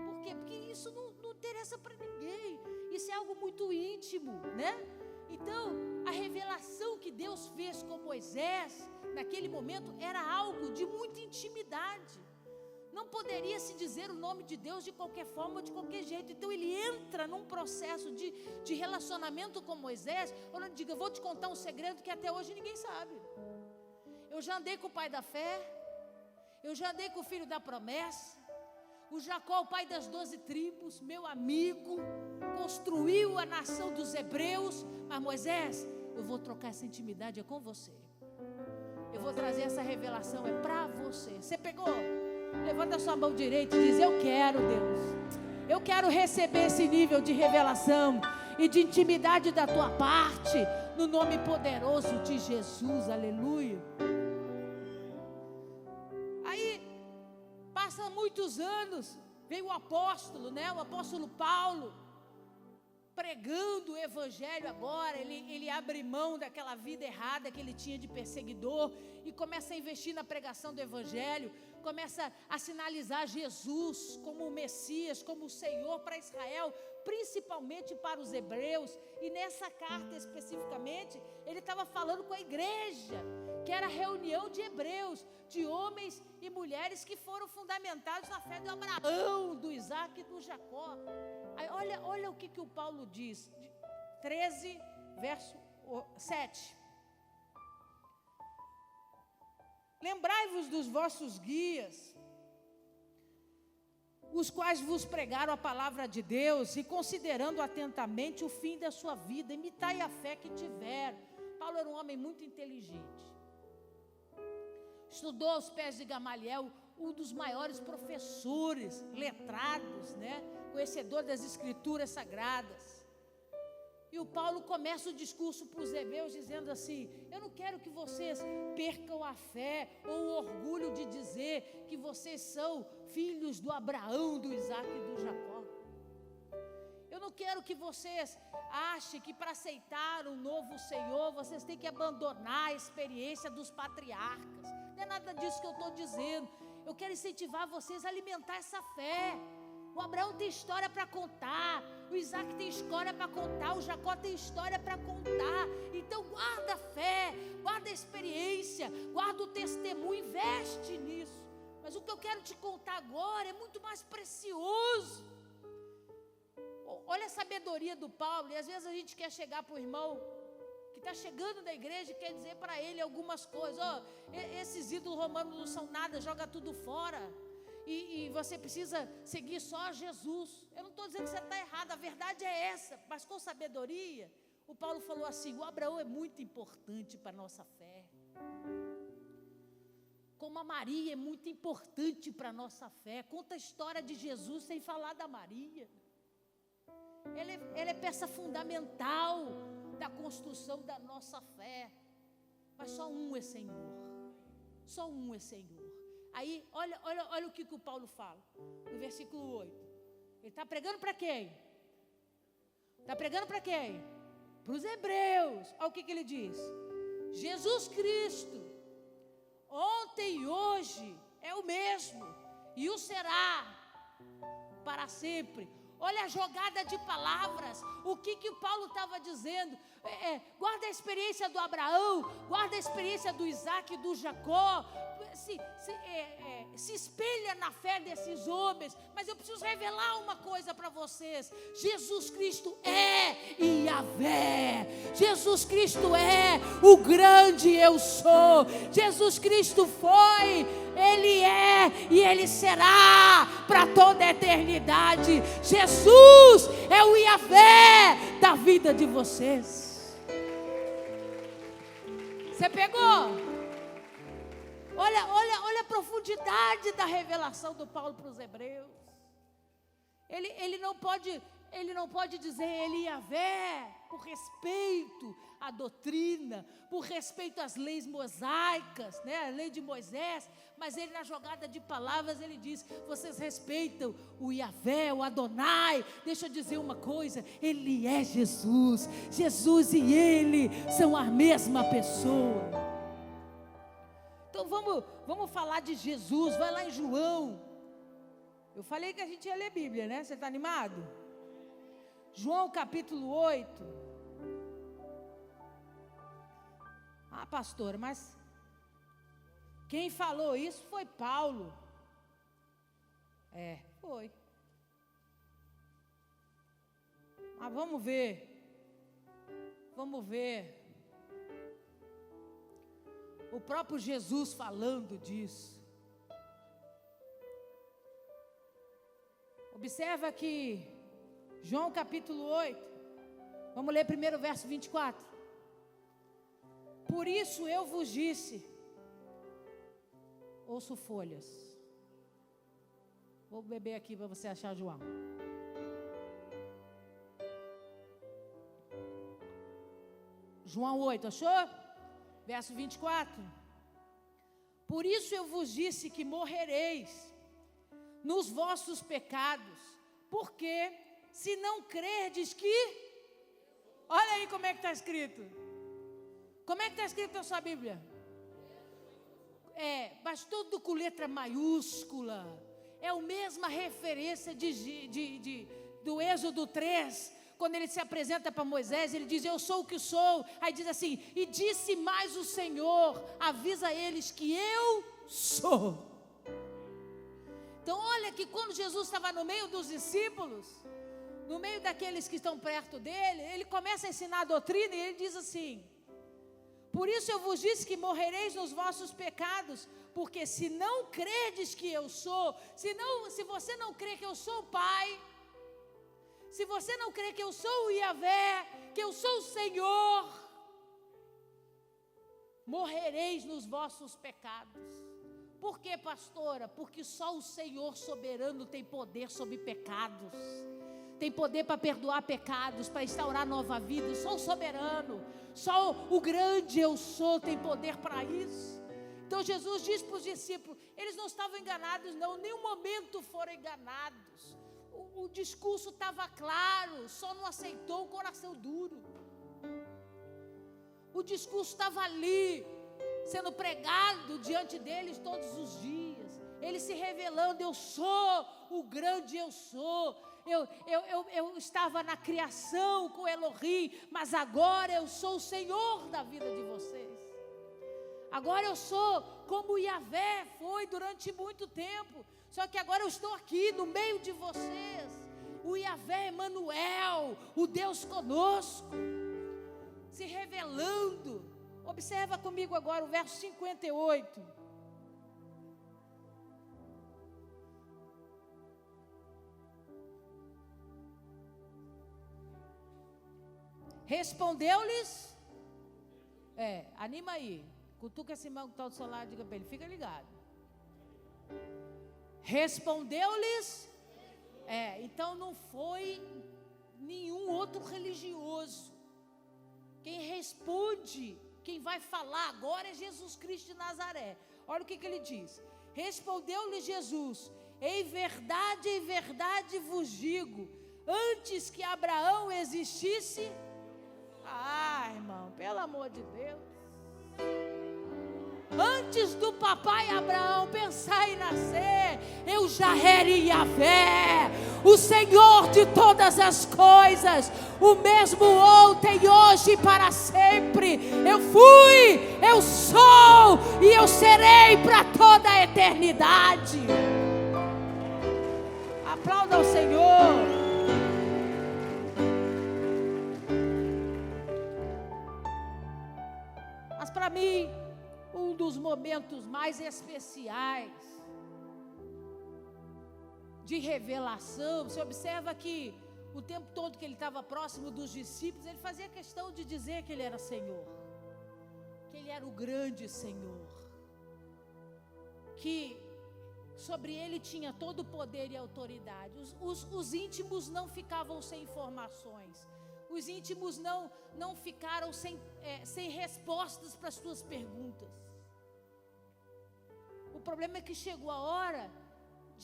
Por quê? Porque isso não interessa para ninguém. Isso é algo muito íntimo, né? Então, a revelação que Deus fez com Moisés, naquele momento, era algo de muita intimidade. Não poderia se dizer o nome de Deus de qualquer forma ou de qualquer jeito. Então ele entra num processo de relacionamento com Moisés. Onde ele diga, vou te contar um segredo que até hoje ninguém sabe. Eu já andei com o pai da fé, eu já andei com o filho da promessa, o Jacó, o pai das 12 tribos, meu amigo, construiu a nação dos hebreus. Mas Moisés, eu vou trocar essa intimidade, é com você. Eu vou trazer essa revelação, é para você. Você pegou? Levanta a sua mão direita e diz, eu quero, Deus. Eu quero receber esse nível de revelação e de intimidade da tua parte, no nome poderoso de Jesus, aleluia. Aí, passa muitos anos, veio o apóstolo, né? O apóstolo Paulo, pregando o evangelho agora, ele abre mão daquela vida errada que ele tinha de perseguidor e começa a investir na pregação do evangelho, começa a sinalizar Jesus como o Messias, como o Senhor para Israel, principalmente para os hebreus. E nessa carta especificamente, ele estava falando com a igreja, que era a reunião de hebreus, de homens e mulheres que foram fundamentados na fé de Abraão, do Isaac e do Jacó. Aí, olha o que o Paulo diz, 13, verso 7. Lembrai-vos dos vossos guias, os quais vos pregaram a palavra de Deus, e considerando atentamente o fim da sua vida, imitai a fé que tiveram. Paulo era um homem muito inteligente. Estudou aos pés de Gamaliel, um dos maiores professores, letrados, né? Conhecedor das escrituras sagradas. E o Paulo começa o discurso para os hebreus dizendo assim, eu não quero que vocês percam a fé ou o orgulho de dizer que vocês são filhos do Abraão, do Isaac e do Jacó. Eu não quero que vocês achem que para aceitar um novo Senhor, vocês têm que abandonar a experiência dos patriarcas. Não é nada disso que eu estou dizendo. Eu quero incentivar vocês a alimentar essa fé. O Abraão tem história para contar, o Isaac tem história para contar, o Jacó tem história para contar. Então guarda a fé, guarda a experiência, guarda o testemunho, investe nisso. Mas o que eu quero te contar agora é muito mais precioso. Olha a sabedoria do Paulo. E às vezes a gente quer chegar para o irmão que está chegando da igreja e quer dizer para ele algumas coisas. Esses ídolos romanos não são nada, joga tudo fora. E você precisa seguir só Jesus. Eu não estou dizendo que você está errado, a verdade é essa. Mas com sabedoria, o Paulo falou assim, o Abraão é muito importante para a nossa fé. Como a Maria é muito importante para a nossa fé. Conta a história de Jesus sem falar da Maria. Ela é peça fundamental da construção da nossa fé. Mas só um é Senhor. Só um é Senhor. Aí, olha o que o Paulo fala, no versículo 8. Ele está pregando para quem? Está pregando para quem? Para os hebreus. Olha o que ele diz. Jesus Cristo, ontem e hoje, é o mesmo, e o será para sempre. Olha a jogada de palavras. O que o Paulo estava dizendo? Guarda a experiência do Abraão, guarda a experiência do Isaac e do Jacó. Se espelha na fé desses homens. Mas eu preciso revelar uma coisa para vocês. Jesus Cristo é Yahvé. Jesus Cristo é o grande eu sou. Jesus Cristo foi, Ele é e Ele será para toda a eternidade. Jesus é o Yahvé da vida de vocês. Você pegou? Olha a profundidade da revelação do Paulo para os hebreus. Ele não pode dizer ele Yahvé, por respeito à doutrina, por respeito às leis mosaicas, né, a lei de Moisés, mas ele na jogada de palavras ele diz, vocês respeitam o Yahvé, o Adonai. Deixa eu dizer uma coisa, ele é Jesus, Jesus e ele são a mesma pessoa. Então vamos falar de Jesus, vai lá em João. Eu falei que a gente ia ler Bíblia, né? Você está animado? João capítulo 8. Ah, pastora, mas quem falou isso foi Paulo. Foi. Mas vamos ver. O próprio Jesus falando disso. Observa que João capítulo 8, vamos ler primeiro o verso 24. Por isso eu vos disse, ouço folhas. Vou beber aqui para você achar João. João 8, achou? Verso 24. Por isso eu vos disse que morrereis nos vossos pecados, porque se não crerdes que... Olha aí como é que está escrito. Como é que está escrito na sua Bíblia? Mas tudo com letra maiúscula. É a mesma referência do Êxodo 3, quando ele se apresenta para Moisés, ele diz, eu sou o que sou. Aí diz assim, e disse mais o Senhor, avisa eles que eu sou. Então olha que quando Jesus estava no meio dos discípulos, no meio daqueles que estão perto dele, ele começa a ensinar a doutrina e ele diz assim, por isso eu vos disse que morrereis nos vossos pecados, porque se não credes que eu sou, se você não crê que eu sou o Pai, se você não crê que eu sou o Yahvé, que eu sou o Senhor, morrereis nos vossos pecados. Por que, pastora? Porque só o Senhor soberano tem poder sobre pecados, tem poder para perdoar pecados, para instaurar nova vida. Só o soberano, só o grande eu sou tem poder para isso. Então Jesus diz para os discípulos, eles não estavam enganados não, em nenhum momento foram enganados. O discurso estava claro, só não aceitou o coração duro. O discurso estava ali, sendo pregado diante deles todos os dias. Ele se revelando, eu sou o grande eu sou. Eu estava na criação com Elohim, mas agora eu sou o Senhor da vida de vocês. Agora eu sou como Yahvé foi durante muito tempo. Só que agora eu estou aqui no meio de vocês. O Yahvé Emanuel, o Deus conosco, se revelando. Observa comigo agora o verso 58. Respondeu-lhes, anima aí, cutuca esse irmão que está do seu lado, diga para ele, fica ligado. Respondeu-lhes, então não foi nenhum outro religioso. Quem responde, quem vai falar agora é Jesus Cristo de Nazaré. Olha o que ele diz. Respondeu-lhe Jesus, em verdade vos digo, antes que Abraão existisse... irmão, pelo amor de Deus. Antes do papai Abraão pensar em nascer, eu já era Yahvé, o Senhor de todas as coisas, o mesmo ontem, hoje e para sempre. Eu fui, eu sou e eu serei para toda a eternidade. Aplauda ao Senhor. Mas para mim, um dos momentos mais especiais de revelação, você observa que o tempo todo que ele estava próximo dos discípulos, ele fazia questão de dizer que ele era Senhor, que ele era o grande Senhor. que sobre ele tinha todo o poder e autoridade. Os íntimos não ficavam sem informações. Os íntimos não ficaram sem respostas para as suas perguntas. O problema é que chegou a hora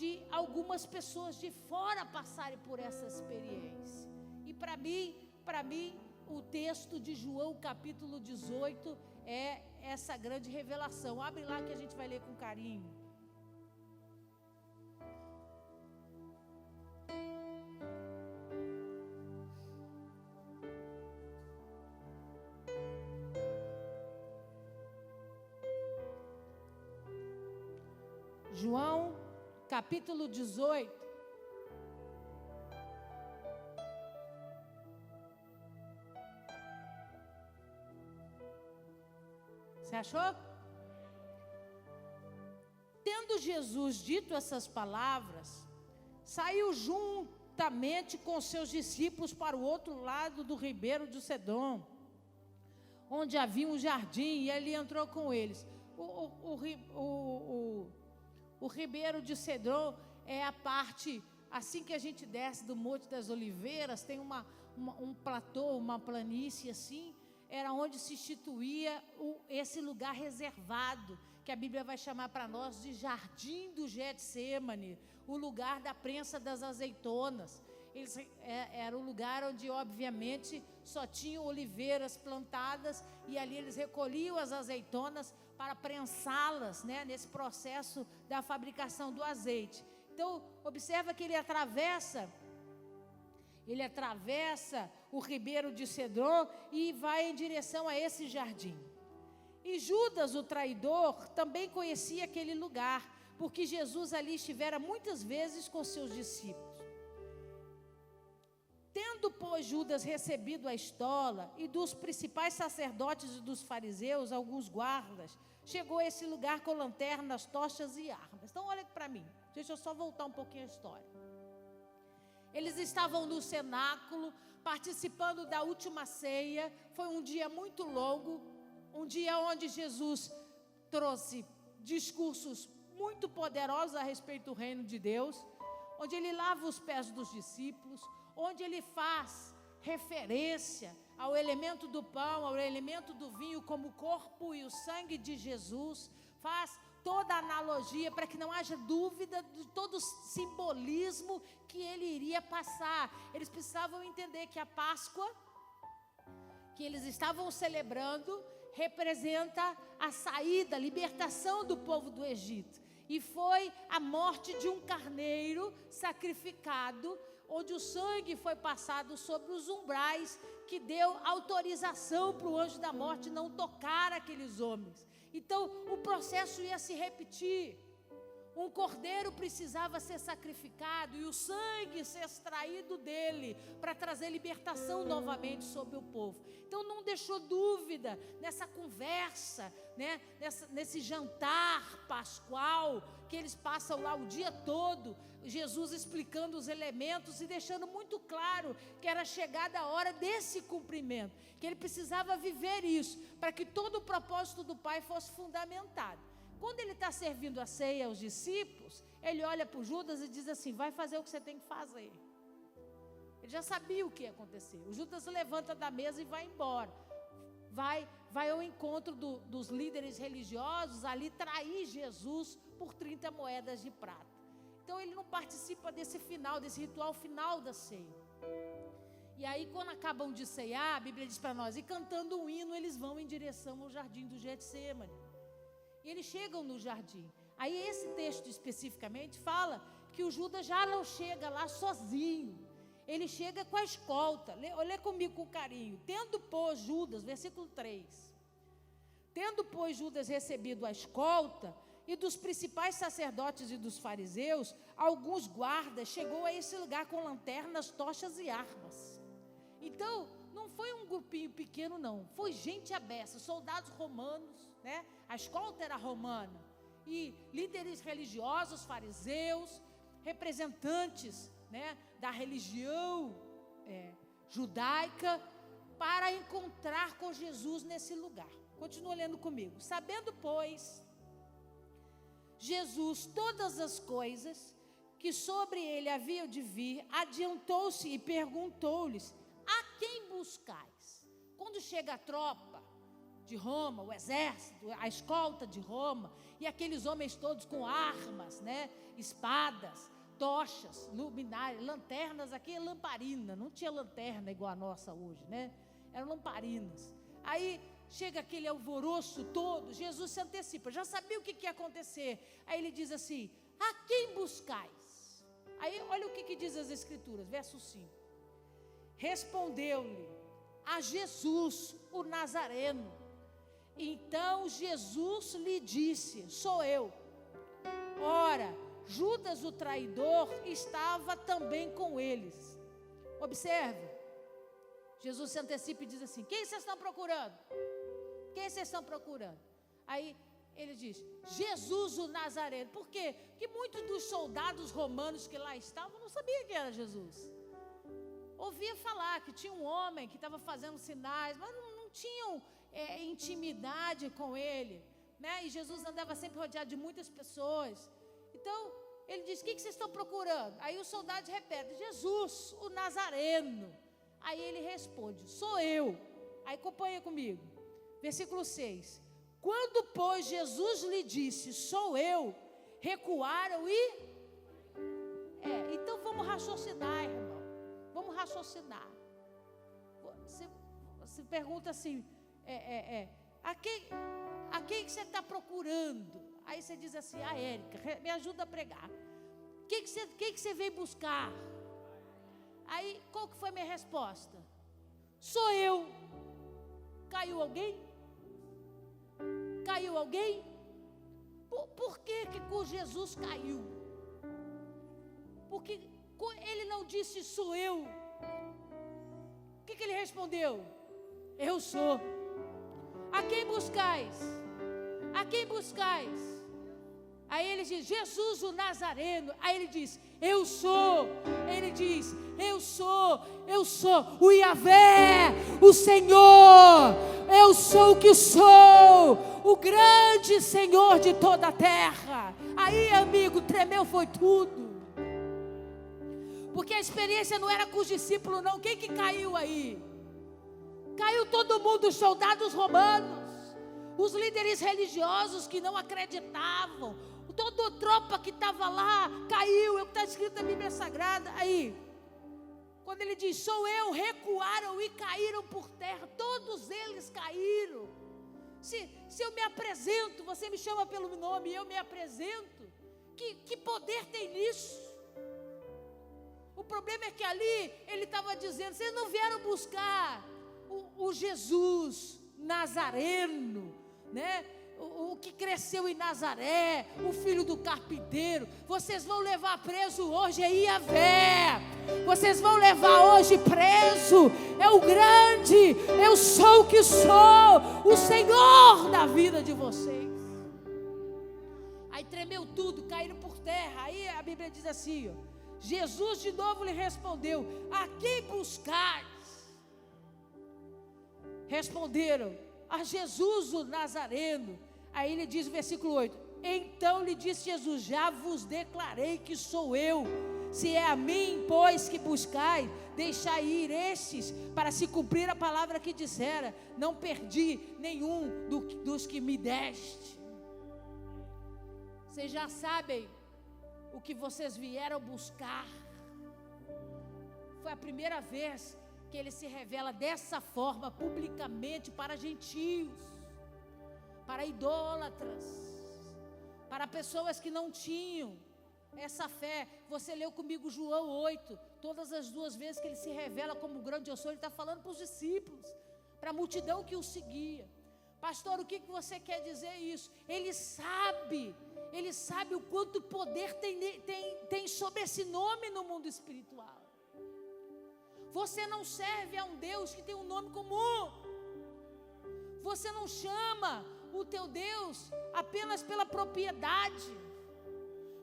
de algumas pessoas de fora passarem por essa experiência. E para mim, o texto de João capítulo 18 é essa grande revelação. Abre lá que a gente vai ler com carinho. João, capítulo 18. Você achou? Tendo Jesus dito essas palavras, saiu juntamente com seus discípulos para o outro lado do ribeiro de Cedron, onde havia um jardim, e ele entrou com eles. O ribeiro de Cedron é a parte, assim que a gente desce do Monte das Oliveiras, tem um platô, uma planície assim, era onde se instituía esse lugar reservado, que a Bíblia vai chamar para nós de Jardim do Getsêmani, o lugar da prensa das azeitonas. Era o lugar onde, obviamente, só tinham oliveiras plantadas, e ali eles recolhiam as azeitonas para prensá-las, né, nesse processo da fabricação do azeite. Então, observa que ele atravessa o ribeiro de Cedron e vai em direção a esse jardim. E Judas, o traidor, também conhecia aquele lugar, porque Jesus ali estivera muitas vezes com seus discípulos. Tendo, pois, Judas recebido a estola, e dos principais sacerdotes e dos fariseus, alguns guardas, chegou a esse lugar com lanternas, tochas e armas. Então, olha para mim, deixa eu só voltar um pouquinho a história. Eles estavam no cenáculo, participando da última ceia. Foi um dia muito longo, um dia onde Jesus trouxe discursos muito poderosos a respeito do reino de Deus, onde ele lava os pés dos discípulos, onde ele faz referência ao elemento do pão, ao elemento do vinho como o corpo e o sangue de Jesus, faz toda a analogia para que não haja dúvida de todo o simbolismo que ele iria passar. Eles precisavam entender que a Páscoa que eles estavam celebrando representa a saída, a libertação do povo do Egito. E foi a morte de um carneiro sacrificado, onde o sangue foi passado sobre os umbrais, que deu autorização para o anjo da morte não tocar aqueles homens. Então, o processo ia se repetir. Um cordeiro precisava ser sacrificado e o sangue ser extraído dele para trazer libertação novamente sobre o povo. Então não deixou dúvida nessa conversa, né? Nesse jantar pascual que eles passam lá o dia todo, Jesus explicando os elementos e deixando muito claro que era chegada a hora desse cumprimento, que ele precisava viver isso para que todo o propósito do Pai fosse fundamentado. Quando ele está servindo a ceia aos discípulos, ele olha para o Judas e diz assim: vai fazer o que você tem que fazer. Ele já sabia o que ia acontecer. O Judas levanta da mesa e vai embora. Vai ao encontro dos líderes religiosos, ali trair Jesus por 30 moedas de prata. Então ele não participa desse ritual final da ceia. E aí, quando acabam de ceiar, a Bíblia diz para nós, e cantando um hino, eles vão em direção ao jardim do Getsêmani. E eles chegam no jardim. Aí esse texto especificamente fala que o Judas já não chega lá sozinho. Ele chega com a escolta. Lê comigo com carinho. Tendo, pois, Judas, versículo 3. Tendo, pois, Judas recebido a escolta, e dos principais sacerdotes e dos fariseus, alguns guardas, chegou a esse lugar com lanternas, tochas e armas. Então, não foi um grupinho pequeno, não. Foi gente à beça, soldados romanos, né? A escolta era romana. E líderes religiosos, fariseus, representantes, né, da religião judaica, para encontrar com Jesus nesse lugar. Continua lendo comigo. Sabendo, pois, Jesus todas as coisas que sobre ele haviam de vir, adiantou-se e perguntou-lhes: a quem buscais? Quando chega a tropa de Roma, o exército, a escolta de Roma, e aqueles homens todos com armas, né, espadas, tochas, luminárias, lanternas, aqui é lamparina, não tinha lanterna igual a nossa hoje, né? Eram lamparinas. Aí chega aquele alvoroço todo, Jesus se antecipa, já sabia o que ia acontecer. Aí ele diz assim: a quem buscais? Aí olha o que diz as Escrituras, verso 5. Respondeu-lhe a Jesus, o Nazareno. Então Jesus lhe disse: sou eu. Ora, Judas o traidor estava também com eles. Observe, Jesus se antecipa e diz assim: quem vocês estão procurando? Quem vocês estão procurando? Aí ele diz: Jesus o Nazareno. Por quê? Porque muitos dos soldados romanos que lá estavam não sabiam quem era Jesus. Ouvia falar que tinha um homem que estava fazendo sinais, mas não tinham intimidade com ele, né? E Jesus andava sempre rodeado de muitas pessoas. Então ele diz: o que vocês estão procurando? Aí os soldados repetem: Jesus o Nazareno. Aí ele responde: sou eu. Aí acompanha comigo, versículo 6. Quando, pois, Jesus lhe disse: sou eu, recuaram e... então vamos raciocinar, irmão. Vamos raciocinar. Você pergunta assim: a quem você está procurando? Aí você diz assim: a Érica, me ajuda a pregar. O que você veio buscar? Aí qual que foi a minha resposta? Sou eu. Caiu alguém? Caiu alguém? Por que com Jesus caiu? Porque ele não disse: sou eu. O que ele respondeu? Eu sou. A quem buscais? A quem buscais? Aí ele diz: Jesus o Nazareno. Aí ele diz: eu sou. Ele diz: eu sou o Yahvé, o Senhor. Eu sou o que sou, o grande Senhor de toda a terra. Aí, amigo, tremeu foi tudo. Porque a experiência não era com os discípulos, não. Quem que caiu aí? Caiu todo mundo, os soldados romanos, os líderes religiosos que não acreditavam, toda a tropa que estava lá caiu. É o que está escrito na Bíblia Sagrada. Aí, quando ele diz: sou eu, recuaram e caíram por terra. Todos eles caíram. Se eu me apresento, você me chama pelo nome e eu me apresento, que poder tem nisso? O problema é que ali ele estava dizendo: vocês não vieram buscar o Jesus Nazareno, né? O que cresceu em Nazaré, o filho do carpinteiro. Vocês vão levar preso hoje é Yahvé. Vocês vão levar hoje preso é o grande, eu sou o que sou, o Senhor da vida de vocês. Aí tremeu tudo, caíram por terra. Aí a Bíblia diz assim, ó, Jesus de novo lhe respondeu: a quem buscais? Responderam: a Jesus o Nazareno. Aí ele diz no versículo 8: então lhe disse Jesus: já vos declarei que sou eu. Se é a mim, pois, que buscai, deixai ir estes, para se cumprir a palavra que dissera: não perdi nenhum dos que me deste. Vocês já sabem o que vocês vieram buscar. Foi a primeira vez que ele se revela dessa forma, publicamente, para gentios, para idólatras, para pessoas que não tinham essa fé. Você leu comigo João 8, todas as duas vezes que ele se revela como grande eu sou, ele está falando para os discípulos, para a multidão que o seguia. Pastor, o que você quer dizer isso? Ele sabe o quanto poder tem sobre esse nome no mundo espiritual. Você não serve a um Deus que tem um nome comum. Você não chama o teu Deus apenas pela propriedade.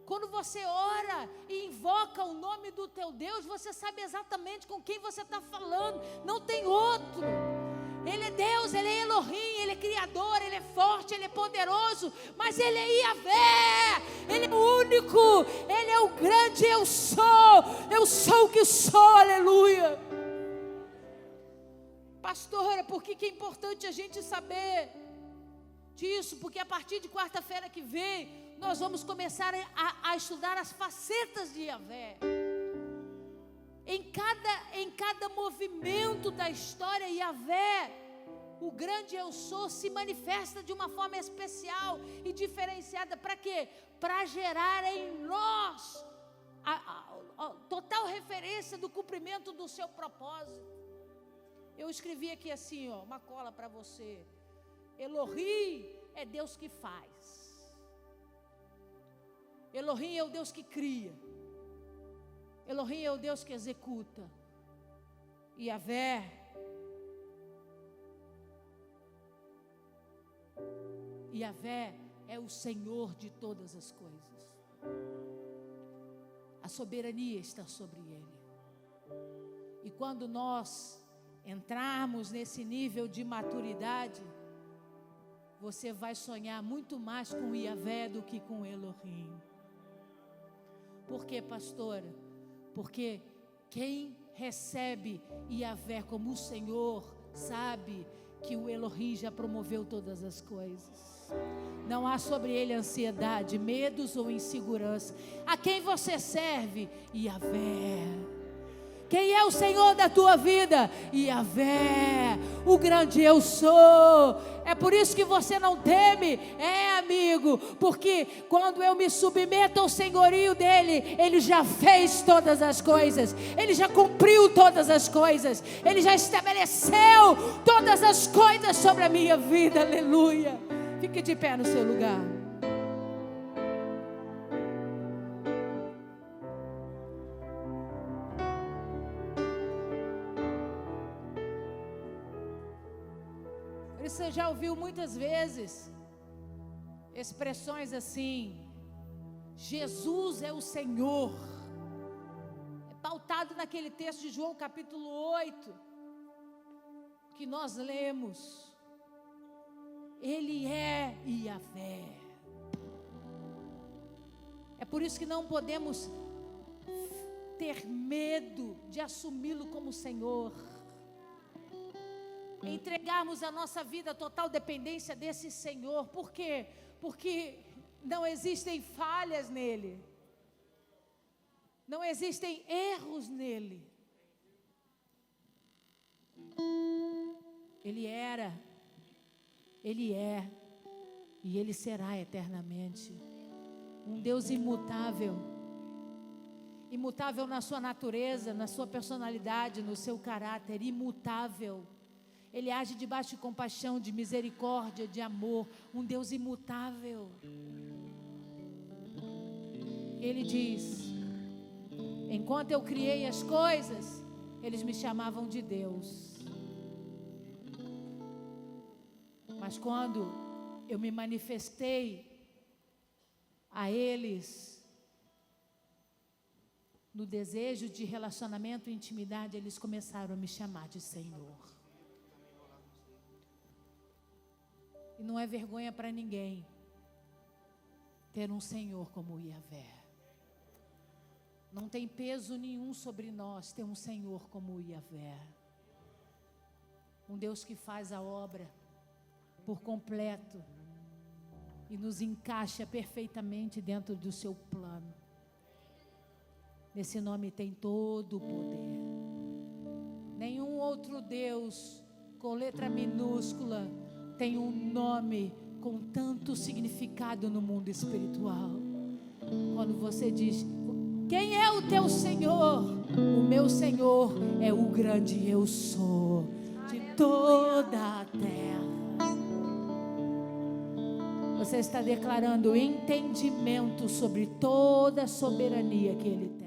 Quando você ora e invoca o nome do teu Deus, você sabe exatamente com quem você está falando. Não tem outro. Ele é Deus, Ele é Elohim, Ele é Criador, Ele é forte, Ele é poderoso, mas Ele é Yahvé, Ele é o único, Ele é o grande eu sou o que sou, aleluia. Pastora, por que é importante a gente saber disso? Porque a partir de quarta-feira que vem, nós vamos começar a estudar as facetas de Yahvé. Em cada movimento da história, Yahvé, o grande eu sou, se manifesta de uma forma especial e diferenciada. Para quê? Para gerar em nós a total referência do cumprimento do seu propósito. Eu escrevi aqui assim, uma cola para você. Elohim é Deus que faz. Elohim é o Deus que cria. Elohim é o Deus que executa. Yahvé é o Senhor de todas as coisas. A soberania está sobre Ele. E quando nós entrarmos nesse nível de maturidade, você vai sonhar muito mais com Yahvé do que com Elohim. Por quê, pastora? Porque quem recebe Yahvé como o Senhor sabe que o Elohim já promoveu todas as coisas. Não há sobre ele ansiedade, medos ou insegurança. A quem você serve? Yahvé. Quem é o Senhor da tua vida? Yahvé, o grande eu sou. É por isso que você não teme, amigo, porque quando eu me submeto ao senhorio dele, ele já fez todas as coisas, ele já cumpriu todas as coisas, ele já estabeleceu todas as coisas sobre a minha vida, aleluia. Fique de pé no seu lugar. Você já ouviu muitas vezes expressões assim: Jesus é o Senhor. É pautado naquele texto de João capítulo 8 que nós lemos. Ele é Yahvé. É por isso que não podemos ter medo de assumi-lo como Senhor. Entregarmos a nossa vida a total dependência desse Senhor. Por quê? Porque não existem falhas nele, não existem erros nele. Ele era, ele é e ele será eternamente um Deus imutável, imutável na sua natureza, na sua personalidade, no seu caráter, imutável. Ele age debaixo de compaixão, de misericórdia, de amor. Um Deus imutável. Ele diz: enquanto eu criei as coisas, eles me chamavam de Deus. Mas quando eu me manifestei a eles, no desejo de relacionamento e intimidade, eles começaram a me chamar de Senhor. E não é vergonha para ninguém ter um Senhor como Yahvé. Não tem peso nenhum sobre nós ter um Senhor como Yahvé. Um Deus que faz a obra por completo e nos encaixa perfeitamente dentro do seu plano. Nesse nome tem todo o poder. Nenhum outro Deus com letra minúscula tem um nome com tanto significado no mundo espiritual. Quando você diz: quem é o teu Senhor? O meu Senhor é o grande eu sou de toda a terra. Você está declarando entendimento sobre toda a soberania que Ele tem.